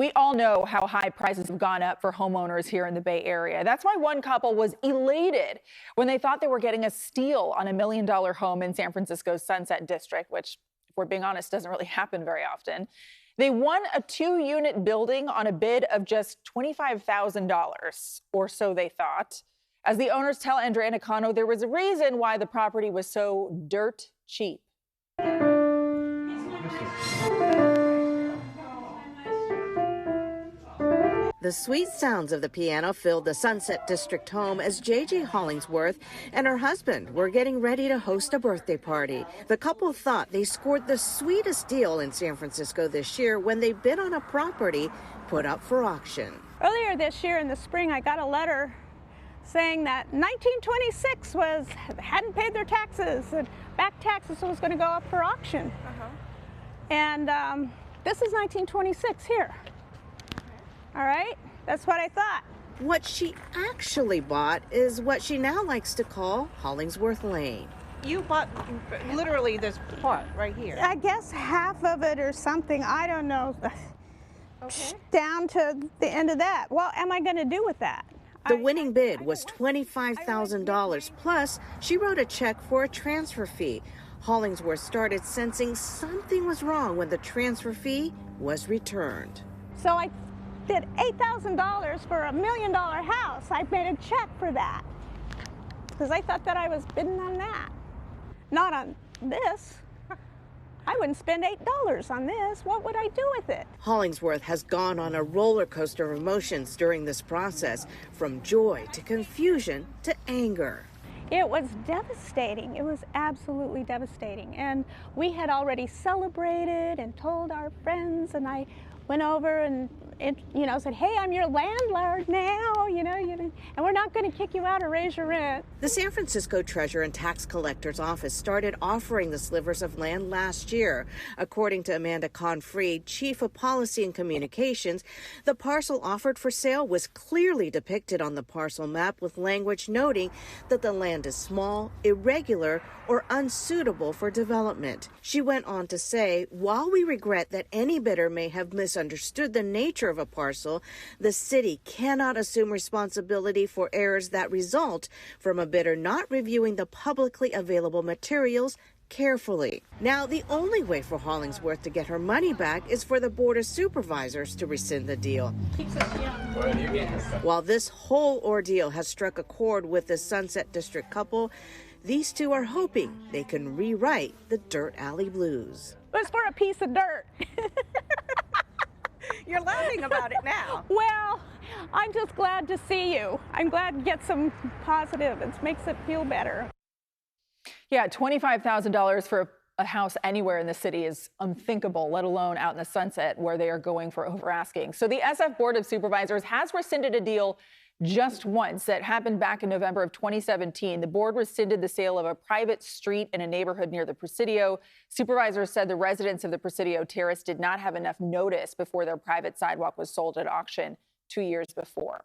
We all know how high prices have gone up for homeowners here in the Bay Area. That's why one couple was elated when they thought they were getting a steal on $1 million home in San Francisco's Sunset District, which, if we're being honest, doesn't really happen very often. They won a 2-unit building on a bid of just $25,000, or so they thought. As the owners tell Andrea Nakano, there was a reason why the property was so dirt cheap. The sweet sounds of the piano filled the Sunset District home as J.J. Hollingsworth and her husband were getting ready to host a birthday party. The couple thought they scored the sweetest deal in San Francisco this year when they bid on a property put up for auction. Earlier this year in the spring, I got a letter saying that 1926 hadn't paid their taxes and back taxes was going to go up for auction. And this is 1926 here. All right, that's what I thought. What she actually bought is what she now likes to call Hollingsworth Lane. You bought literally this part right here. I guess half of it or something, I don't know. Okay. Down to the end of that. What am I going to do with that? The winning bid was $25,000, plus she wrote a check for a transfer fee. Hollingsworth started sensing something was wrong when the transfer fee was returned. So I did $8,000 for $1 million house. I made a check for that because I thought that I was bidding on that, not on this. I wouldn't spend $8 on this. What would I do with it? Hollingsworth has gone on a roller coaster of emotions during this process, from joy to confusion to anger. It was devastating. It was absolutely devastating. And we had already celebrated and told our friends, and I went over and said, hey, I'm your landlord now, and we're not going to kick you out or raise your rent. The San Francisco Treasurer and Tax Collector's Office started offering the slivers of land last year. According to Amanda Confried, Chief of Policy and Communications, the parcel offered for sale was clearly depicted on the parcel map with language noting that the land is small, irregular, or unsuitable for development. She went on to say, while we regret that any bidder may have misunderstood the nature of a parcel, the city cannot assume responsibility for errors that result from a bidder not reviewing the publicly available materials carefully. Now, the only way for Hollingsworth to get her money back is for the Board of Supervisors to rescind the deal. While this whole ordeal has struck a chord with the Sunset District couple, these two are hoping they can rewrite the Dirt Alley Blues. It was for a piece of dirt. You're laughing about it now. Well, I'm just glad to see you. I'm glad to get some positive. It makes it feel better. Yeah, $25,000 for a house anywhere in the city is unthinkable, let alone out in the Sunset where they are going for over asking. So the SF Board of Supervisors has rescinded a deal just once that happened back in November of 2017. The board rescinded the sale of a private street in a neighborhood near the Presidio. Supervisors said the residents of the Presidio Terrace did not have enough notice before their private sidewalk was sold at auction 2 years before.